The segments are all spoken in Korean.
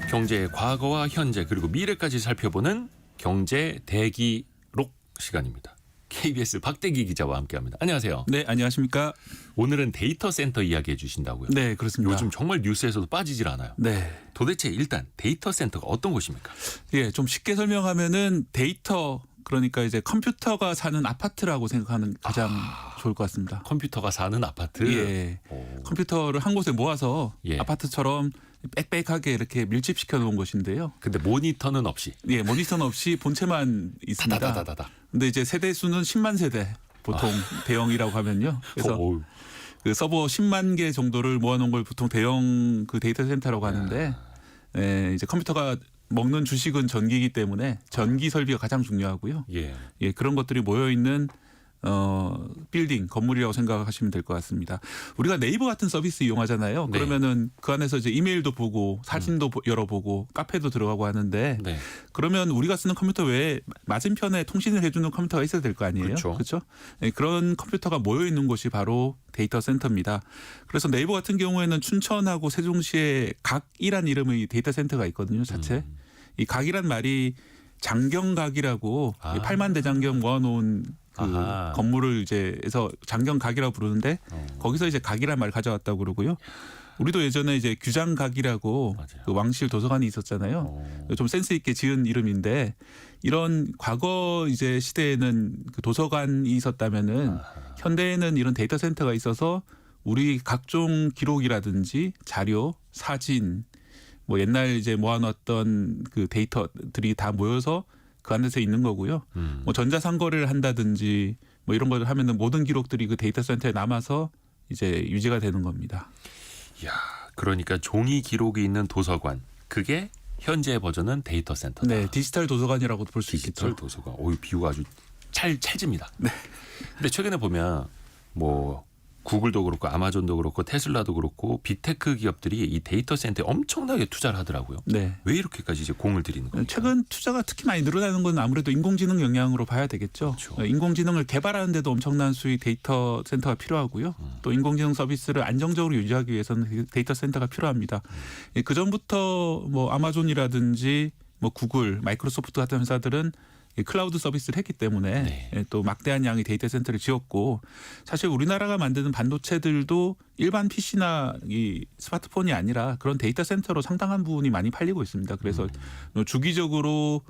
경제의 과거와 현재 그리고 미래까지 살펴보는 경제 대기록 시간입니다. KBS 박대기 기자와 함께합니다. 안녕하세요. 네, 안녕하십니까. 오늘은 데이터 센터 이야기해 주신다고요? 네, 그렇습니다. 요즘 정말 뉴스에서도 빠지질 않아요. 네. 도대체 일단 데이터 센터가 어떤 곳입니까? 예, 좀 쉽게 설명하면은 데이터, 그러니까 이제 컴퓨터가 사는 아파트라고 생각하는 가장 좋을 것 같습니다. 컴퓨터가 사는 아파트? 예. 오. 컴퓨터를 한 곳에 모아서 예. 아파트처럼 빽빽하게 이렇게 밀집시켜 놓은 곳인데요. 근데 모니터는 없이. 예, 모니터는 없이 본체만 있습니다. 다다다다다. 근데 이제 세대 수는 10만 세대. 보통 대형이라고 하면요. 그래서 어우. 그 서버 10만 개 정도를 모아놓은 걸 보통 대형 그 데이터 센터라고 하는데, 예, 이제 컴퓨터가 먹는 주식은 전기이기 때문에 전기 설비가 가장 중요하고요. 예. 예, 그런 것들이 모여 있는 빌딩, 건물이라고 생각하시면 될 것 같습니다. 우리가 네이버 같은 서비스 이용하잖아요. 네. 그러면은 그 안에서 이제 이메일도 보고 사진도 열어보고 카페도 들어가고 하는데, 네. 그러면 우리가 쓰는 컴퓨터 외에 맞은편에 통신을 해주는 컴퓨터가 있어야 될 거 아니에요. 그렇죠. 예, 그런 컴퓨터가 모여 있는 곳이 바로 데이터 센터입니다. 그래서 네이버 같은 경우에는 춘천하고 세종시에 각이란 이름의 데이터 센터가 있거든요. 자체. 이 각이란 말이 장경각이라고 8만 대장경 모아놓은 그 아하. 건물을 이제 해서 장경각이라고 부르는데, 거기서 이제 각이란 말 가져왔다고 그러고요. 우리도 예전에 이제 규장각이라고 맞아요. 그 왕실 도서관이 있었잖아요. 좀 센스 있게 지은 이름인데, 이런 과거 이제 시대에는 그 도서관이 있었다면은 현대에는 이런 데이터 센터가 있어서 우리 각종 기록이라든지 자료, 사진, 뭐 옛날 이제 모아놨던 그 데이터들이 다 모여서 그 안에서 있는 거고요. 뭐 전자상거래를 한다든지 뭐 이런 걸 하면은 모든 기록들이 그 데이터 센터에 남아서 이제 유지가 되는 겁니다. 야, 그러니까 종이 기록이 있는 도서관. 그게 현재 버전은 데이터 센터다. 네, 디지털 도서관이라고도 볼 수 디지털 있겠죠. 도서관. 오, 비유가 아주 찰집니다. 네. 근데 최근에 보면 뭐 구글도 그렇고 아마존도 그렇고 테슬라도 그렇고 빅테크 기업들이 이 데이터 센터에 엄청나게 투자를 하더라고요. 네. 왜 이렇게까지 이제 공을 들이는 겁니까? 최근 투자가 특히 많이 늘어나는 건 아무래도 인공지능 영향으로 봐야 되겠죠. 그렇죠. 인공지능을 개발하는 데도 엄청난 수의 데이터 센터가 필요하고요. 또 인공지능 서비스를 안정적으로 유지하기 위해서는 데이터 센터가 필요합니다. 그 전부터 뭐 아마존이라든지 뭐 구글, 마이크로소프트 같은 회사들은 클라우드 서비스를 했기 때문에 네. 또 막대한 양의 데이터 센터를 지었고, 사실 우리나라가 만드는 반도체들도 일반 PC나 이 스마트폰이 아니라 그런 데이터 센터로 상당한 부분이 많이 팔리고 있습니다. 그래서 주기적으로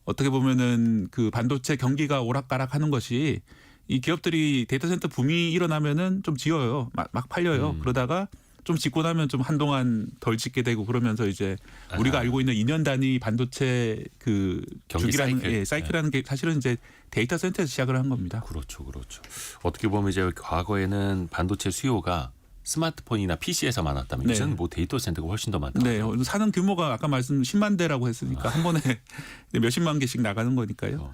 어떻게 보면은 그 반도체 경기가 오락가락하는 것이, 이 기업들이 데이터 센터 붐이 일어나면은 좀 지어요. 막 팔려요. 그러다가 좀 짓고 나면 좀 한동안 덜 짓게 되고, 그러면서 이제 우리가 알고 있는 2년 단위 반도체 그 경기 주기라는 사이클. 사이클이라는 게 사실은 이제 데이터 센터에서 시작을 한 겁니다. 그렇죠, 그렇죠. 어떻게 보면 이제 과거에는 반도체 수요가 스마트폰이나 PC에서 많았다면 네. 이제는 뭐 데이터 센터가 훨씬 더 많다. 네, 사는 규모가 아까 말씀 10만 대라고 했으니까 한 번에 몇십만 개씩 나가는 거니까요.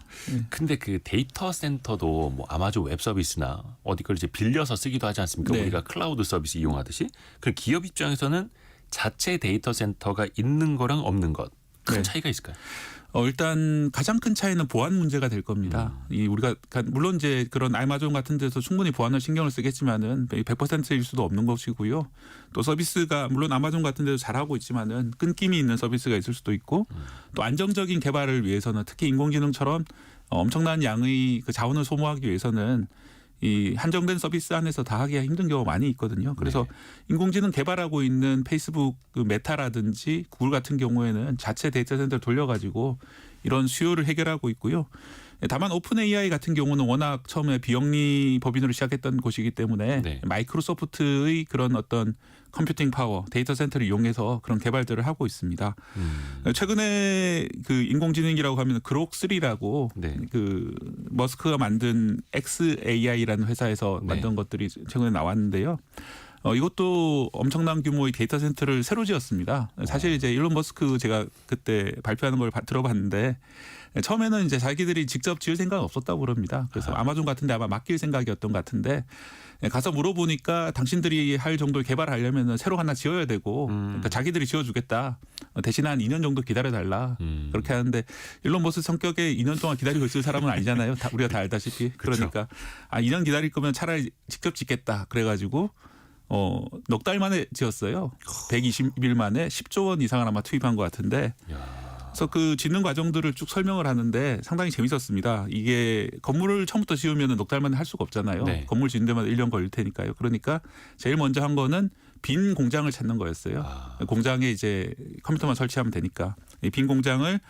근데 그 데이터 센터도 뭐 아마존 웹 서비스나 어디 걸 이제 빌려서 쓰기도 하지 않습니까? 네. 우리가 클라우드 서비스 이용하듯이. 그 기업 입장에서는 자체 데이터 센터가 있는 거랑 없는 것 큰 네. 차이가 있을까요? 일단 가장 큰 차이는 보안 문제가 될 겁니다. 이 우리가 물론 이제 그런 아마존 같은 데서 충분히 보안을 신경을 쓰겠지만은 100%일 수도 없는 것이고요. 또 서비스가 물론 아마존 같은 데도 잘하고 있지만은 끊김이 있는 서비스가 있을 수도 있고, 또 안정적인 개발을 위해서는 특히 인공지능처럼 엄청난 양의 그 자원을 소모하기 위해서는 이 한정된 서비스 안에서 다 하기가 힘든 경우가 많이 있거든요. 그래서 인공지능 개발하고 있는 페이스북 그 메타라든지 구글 같은 경우에는 자체 데이터 센터를 돌려가지고 이런 수요를 해결하고 있고요. 다만 오픈 AI 같은 경우는 워낙 처음에 비영리 법인으로 시작했던 곳이기 때문에 네. 마이크로소프트의 그런 어떤 컴퓨팅 파워, 데이터 센터를 이용해서 그런 개발들을 하고 있습니다. 최근에 그 인공지능이라고 하면 그록3라고 네. 그 머스크가 만든 XAI라는 회사에서 네. 만든 것들이 최근에 나왔는데요. 이것도 엄청난 규모의 데이터 센터를 새로 지었습니다. 사실 이제 일론 머스크 제가 그때 발표하는 걸 들어봤는데, 처음에는 이제 자기들이 직접 지을 생각은 없었다고 그럽니다. 그래서 아마존 같은데 아마 맡길 생각이었던 것 같은데, 가서 물어보니까 당신들이 할 정도를 개발하려면 새로 하나 지어야 되고, 그러니까 자기들이 지어주겠다. 대신 한 2년 정도 기다려달라. 그렇게 하는데, 일론 머스크 성격에 2년 동안 기다리고 있을 사람은 아니잖아요. 우리가 다 알다시피. 그러니까 2년 기다릴 거면 차라리 직접 짓겠다. 그래가지고 넉 달 만에 지었어요. 120일 만에 10조 원 이상을 아마 투입한 것 같은데. 그래서 그 짓는 과정들을 쭉 설명을 하는데 상당히 재밌었습니다. 이게 건물을 처음부터 지으면 넉 달 만에 할 수가 없잖아요. 네. 건물 짓는 데마다 1년 걸릴 테니까요. 그러니까 제일 먼저 한 거는 빈 공장을 찾는 거였어요. 공장에 이제 컴퓨터만 설치하면 되니까 이 빈 공장을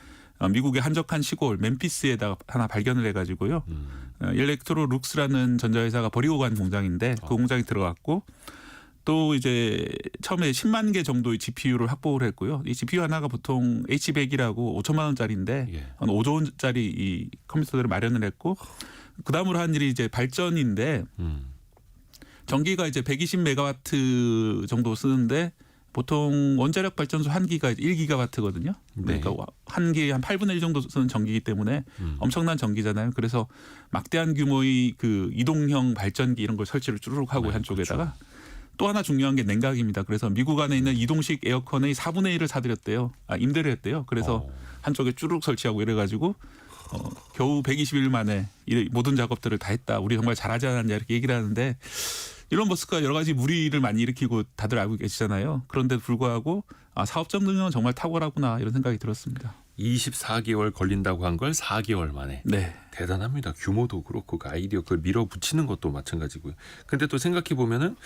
미국의 한적한 시골 멤피스에다가 하나 발견을 해가지고요. 일렉트로룩스라는 전자회사가 버리고 간 공장인데 그 공장에 들어갔고 또 이제 처음에 10만 개 정도의 GPU를 확보를 했고요. 이 GPU 하나가 보통 H100이라고 5천만 원짜리인데 예. 한 5조 원짜리 이 컴퓨터들을 마련을 했고 그 다음으로 한 일이 이제 발전인데 전기가 이제 120메가와트 정도 쓰는데 보통 원자력 발전소 한 기가 1기가와트거든요. 네. 그러니까 한 기에 한 8분의 1 정도 쓰는 전기이기 때문에 엄청난 전기잖아요. 그래서 막대한 규모의 그 이동형 발전기 이런 걸 설치를 쭈르륵 하고 네, 한쪽에다가 또 하나 중요한 게 냉각입니다. 그래서 미국 안에 있는 이동식 에어컨의 4분의 1을 사들였대요. 임대를 했대요. 그래서 한쪽에 쭈르륵 설치하고 이래가지고 겨우 120일 만에 이 모든 작업들을 다 했다. 우리 정말 잘하지 않았냐 이렇게 얘기를 하는데 일론 머스크가 여러 가지 무리를 많이 일으키고 다들 알고 계시잖아요. 그런데도 불구하고 사업적 능력은 정말 탁월하구나 이런 생각이 들었습니다. 24개월 걸린다고 한 걸 4개월 만에. 네. 대단합니다. 규모도 그렇고 그 아이디어 그걸 밀어붙이는 것도 마찬가지고요. 근데 또 생각해 보면은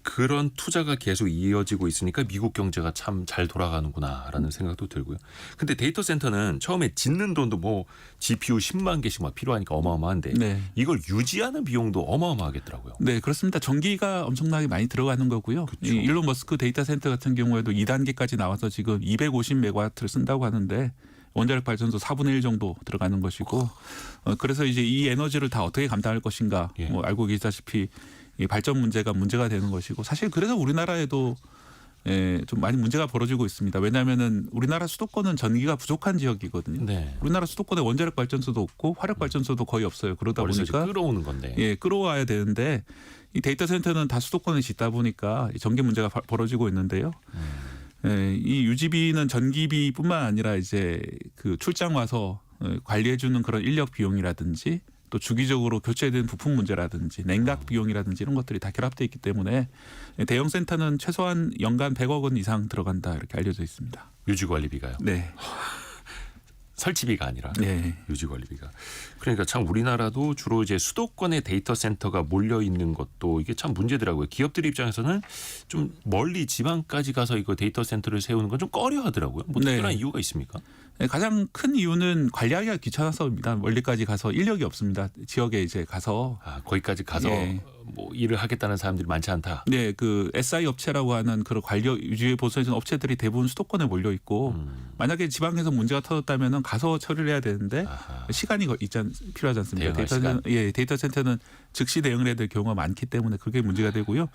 그런 투자가 계속 이어지고 있으니까 미국 경제가 참 잘 돌아가는구나라는 생각도 들고요. 근데 데이터 센터는 처음에 짓는 돈도 뭐 GPU 10만 개씩 막 필요하니까 어마어마한데 네. 이걸 유지하는 비용도 어마어마하겠더라고요. 네, 그렇습니다. 전기가 엄청나게 많이 들어가는 거고요. 이 일론 머스크 데이터 센터 같은 경우에도 2단계까지 나와서 지금 250메가와트를 쓴다고 하는데 원자력 발전소 4분의 1 정도 들어가는 것이고 그래서 이제 이 에너지를 다 어떻게 감당할 것인가 예. 뭐 알고 계시다시피 이 발전 문제가 되는 것이고 사실 그래서 우리나라에도 좀 많이 문제가 벌어지고 있습니다. 왜냐하면은 우리나라 수도권은 전기가 부족한 지역이거든요. 네. 우리나라 수도권에 원자력 발전소도 없고 화력 발전소도 거의 없어요. 그러다 머릿속에 보니까 끌어오는 건데. 예, 끌어와야 되는데 이 데이터 센터는 다 수도권에 짓다 보니까 이 전기 문제가 벌어지고 있는데요. 이 유지비는 전기비뿐만 아니라 이제 그 출장 와서 관리해주는 그런 인력 비용이라든지 또 주기적으로 교체된 부품 문제라든지 냉각 비용이라든지 이런 것들이 다 결합되어 있기 때문에 대형 센터는 최소한 연간 100억 원 이상 들어간다 이렇게 알려져 있습니다. 유지관리비가요. 네. 설치비가 아니라 네. 유지관리비가. 그러니까 참 우리나라도 주로 이제 수도권에 데이터 센터가 몰려 있는 것도 이게 참 문제더라고요. 기업들 입장에서는 좀 멀리 지방까지 가서 이거 데이터 센터를 세우는 건 좀 꺼려하더라고요. 뭐 특별한 네. 이유가 있습니까? 가장 큰 이유는 관리하기가 귀찮아서입니다. 멀리까지 가서 인력이 없습니다. 지역에 이제 가서 거기까지 가서 예. 뭐 일을 하겠다는 사람들이 많지 않다. 네, 그 SI 업체라고 하는 그런 관리 유지에 보수해주는 업체들이 대부분 수도권에 몰려 있고 만약에 지방에서 문제가 터졌다면은 가서 처리를 해야 되는데 시간이 필요하지 않습니까? 대응할 시간. 데이터 센터는 즉시 대응을 해야 될 경우가 많기 때문에 그게 문제가 되고요.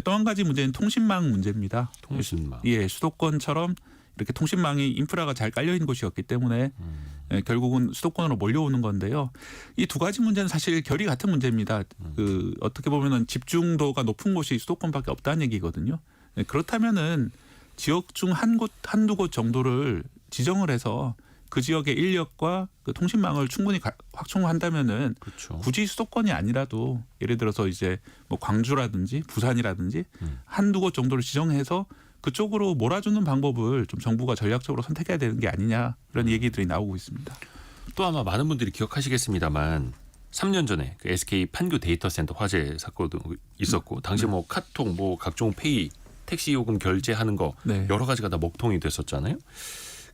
또 한 가지 문제는 통신망 문제입니다. 통신망. 예, 수도권처럼 이렇게 통신망이 인프라가 잘 깔려 있는 곳이었기 때문에 결국은 수도권으로 몰려오는 건데요. 이 두 가지 문제는 사실 결이 같은 문제입니다. 그 어떻게 보면은 집중도가 높은 곳이 수도권밖에 없다는 얘기거든요. 그렇다면은 지역 중 한두 곳 정도를 지정을 해서 그 지역의 인력과 그 통신망을 충분히 확충한다면은 그렇죠. 굳이 수도권이 아니라도 예를 들어서 이제 뭐 광주라든지 부산이라든지 한두 곳 정도를 지정해서 그쪽으로 몰아주는 방법을 좀 정부가 전략적으로 선택해야 되는 게 아니냐 이런 얘기들이 나오고 있습니다. 또 아마 많은 분들이 기억하시겠습니다만 3년 전에 그 SK 판교 데이터 센터 화재 사건도 있었고 당시 뭐 카톡 뭐 각종 페이 택시 요금 결제하는 거 네. 여러 가지가 다 먹통이 됐었잖아요.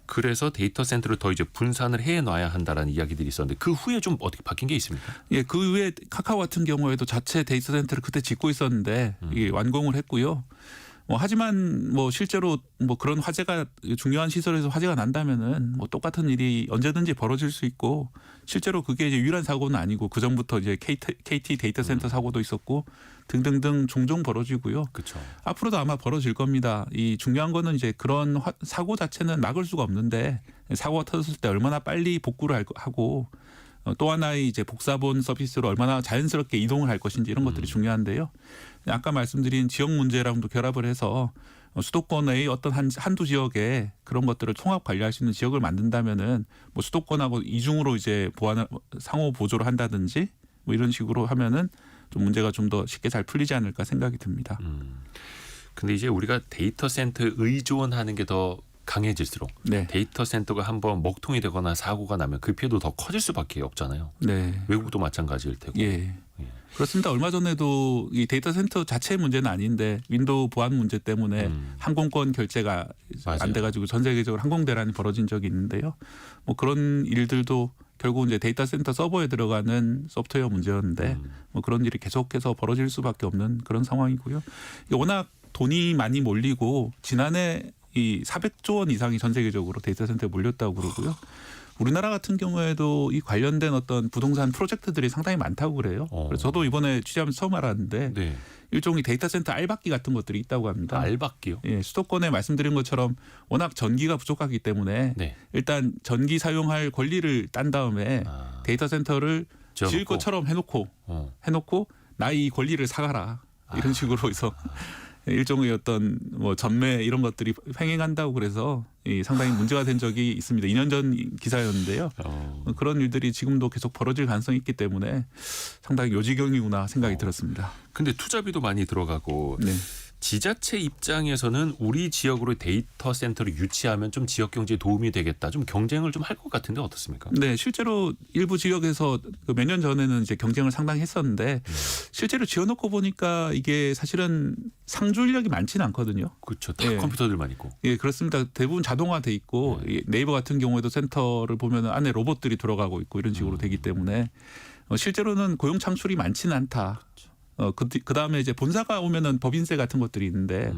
그래서 데이터 센터를 더 이제 분산을 해놔야 한다라는 이야기들이 있었는데 그 후에 좀 어떻게 바뀐 게 있습니까? 예, 그 외에 카카오 같은 경우에도 자체 데이터 센터를 그때 짓고 있었는데 이게 완공을 했고요. 하지만 뭐 실제로 뭐 그런 화재가 중요한 시설에서 화재가 난다면은 뭐 똑같은 일이 언제든지 벌어질 수 있고 실제로 그게 이제 유일한 사고는 아니고 그 전부터 이제 KT 데이터 센터 사고도 있었고 등등등 종종 벌어지고요. 그렇죠. 앞으로도 아마 벌어질 겁니다. 이 중요한 거는 이제 그런 사고 자체는 막을 수가 없는데 사고가 터졌을 때 얼마나 빨리 복구를 하고 또 하나의 이제 복사본 서비스로 얼마나 자연스럽게 이동을 할 것인지 이런 것들이 중요한데요. 아까 말씀드린 지역 문제랑도 결합을 해서 수도권의 어떤 한두 지역에 그런 것들을 통합 관리할 수 있는 지역을 만든다면은 뭐 수도권하고 이중으로 이제 상호 보조를 한다든지 뭐 이런 식으로 하면은 좀 문제가 좀 더 쉽게 잘 풀리지 않을까 생각이 듭니다. 근데 이제 우리가 데이터 센터에 의존하는 게 더 강해질수록 네. 데이터 센터가 한번 먹통이 되거나 사고가 나면 그 피해도 더 커질 수밖에 없잖아요. 네. 외국도 마찬가지일 테고. 예. 예. 그렇습니다. 얼마 전에도 이 데이터 센터 자체의 문제는 아닌데 윈도우 보안 문제 때문에 항공권 결제가 맞아요. 안 돼가지고 전 세계적으로 항공 대란이 벌어진 적이 있는데요. 뭐 그런 일들도 결국 이제 데이터 센터 서버에 들어가는 소프트웨어 문제였는데 뭐 그런 일이 계속해서 벌어질 수밖에 없는 그런 상황이고요. 이게 워낙 돈이 많이 몰리고 지난해 이 400조 원 이상이 전 세계적으로 데이터 센터에 몰렸다고 그러고요. 우리나라 같은 경우에도 이 관련된 어떤 부동산 프로젝트들이 상당히 많다고 그래요. 그래서 저도 이번에 취재하면서 처음 알았는데 네. 일종의 데이터 센터 알박기 같은 것들이 있다고 합니다. 알박기요? 예, 수도권에 말씀드린 것처럼 워낙 전기가 부족하기 때문에 네. 일단 전기 사용할 권리를 딴 다음에 데이터 센터를 지을 지어놓고. 것처럼 해놓고 나 이 권리를 사가라 이런 식으로 해서 일종의 어떤 뭐 전매 이런 것들이 횡행한다고 그래서 이 상당히 문제가 된 적이 있습니다. 2년 전 기사였는데요. 그런 일들이 지금도 계속 벌어질 가능성이 있기 때문에 상당히 요지경이구나 생각이 들었습니다. 근데 투자비도 많이 들어가고 네. 지자체 입장에서는 우리 지역으로 데이터 센터를 유치하면 좀 지역 경제에 도움이 되겠다. 좀 경쟁을 좀 할 것 같은데 어떻습니까? 네, 실제로 일부 지역에서 몇 년 전에는 이제 경쟁을 상당히 했었는데 실제로 지어놓고 보니까 이게 사실은 상주 인력이 많지는 않거든요. 그렇죠. 다 예. 컴퓨터들만 있고. 예, 그렇습니다. 대부분 자동화돼 있고 네이버 같은 경우에도 센터를 보면 안에 로봇들이 들어가고 있고 이런 식으로 되기 때문에 실제로는 고용 창출이 많지는 않다. 그 다음에 이제 본사가 오면은 법인세 같은 것들이 있는데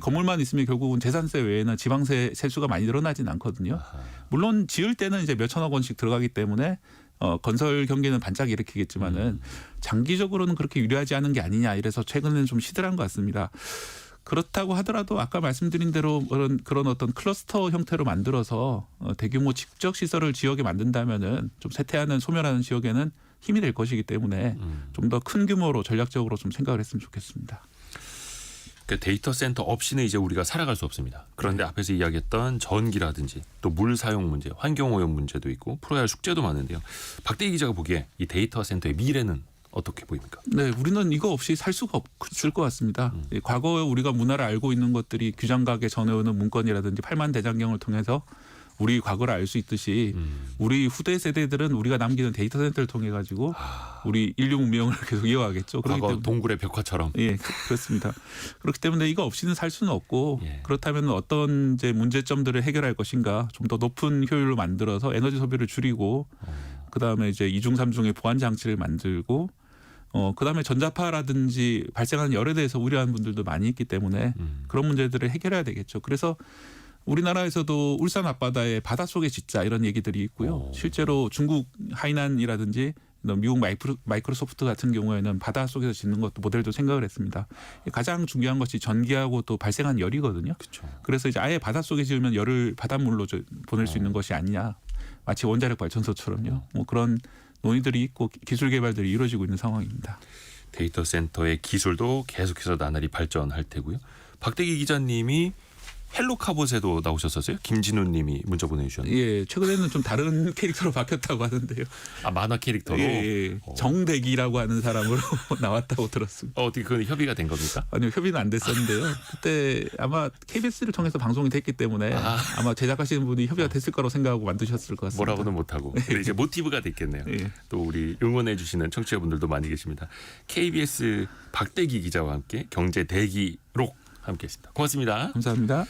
건물만 있으면 결국은 재산세 외에는 지방세 세수가 많이 늘어나진 않거든요. 물론 지을 때는 이제 몇 천억 원씩 들어가기 때문에 건설 경기는 반짝 일으키겠지만은 장기적으로는 그렇게 유리하지 않은 게 아니냐 이래서 최근에는 좀 시들한 것 같습니다. 그렇다고 하더라도 아까 말씀드린 대로 그런 어떤 클러스터 형태로 만들어서 대규모 직접 시설을 지역에 만든다면은 좀 쇠퇴하는 소멸하는 지역에는 힘이 될 것이기 때문에 좀 더 큰 규모로 전략적으로 좀 생각을 했으면 좋겠습니다. 그러니까 데이터 센터 없이는 이제 우리가 살아갈 수 없습니다. 그런데 앞에서 이야기했던 전기라든지 또 물 사용 문제, 환경 오염 문제도 있고 풀어야 할 숙제도 많은데요. 박대기 기자가 보기에 이 데이터 센터의 미래는 어떻게 보입니까? 네, 우리는 이거 없이 살 수가 없을 것 같습니다. 과거에 우리가 문화를 알고 있는 것들이 규장각에 전해오는 문건이라든지 8만 대장경을 통해서 우리 과거를 알 수 있듯이 우리 후대 세대들은 우리가 남기는 데이터 센터를 통해 가지고 우리 인류 문명을 계속 이어가겠죠. 그렇기 과거 때문에 동굴의 벽화처럼. 예, 그렇습니다. 그렇기 때문에 이거 없이는 살 수는 없고 예. 그렇다면 어떤 이제 문제점들을 해결할 것인가 좀 더 높은 효율로 만들어서 에너지 소비를 줄이고 그다음에 이제 이중 삼중의 보안 장치를 만들고 그다음에 전자파라든지 발생하는 열에 대해서 우려하는 분들도 많이 있기 때문에 그런 문제들을 해결해야 되겠죠. 그래서 우리나라에서도 울산 앞바다에 바닷속에 짓자 이런 얘기들이 있고요. 실제로 중국 하이난이라든지 미국 마이크로소프트 같은 경우에는 바닷속에서 짓는 것도 모델도 생각을 했습니다. 가장 중요한 것이 전기하고 또 발생한 열이거든요. 그렇죠. 그래서 이제 아예 바닷속에 지으면 열을 바닷물로 보낼 수 있는 것이 아니냐. 마치 원자력 발전소처럼요. 뭐 그런 논의들이 있고 기술 개발들이 이루어지고 있는 상황입니다. 데이터 센터의 기술도 계속해서 나날이 발전할 테고요. 박대기 기자님이 헬로카봇에도 나오셨었어요? 김진우 님이 문자 보내주셨는데. 예, 최근에는 좀 다른 캐릭터로 바뀌었다고 하는데요. 아, 만화 캐릭터로? 예. 정대기라고 하는 사람으로 나왔다고 들었습니다. 어떻게 그건 협의가 된 겁니까? 아니요, 협의는 안 됐었는데요. 그때 아마 KBS를 통해서 방송이 됐기 때문에 아마 제작하시는 분이 협의가 됐을 거라고 생각하고 만드셨을 것 같습니다. 뭐라고는 못하고. 근데 이제 모티브가 됐겠네요. 예. 또 우리 응원해 주시는 청취자분들도 많이 계십니다. KBS 박대기 기자와 함께 경제 대기록 함께했습니다. 고맙습니다. 감사합니다.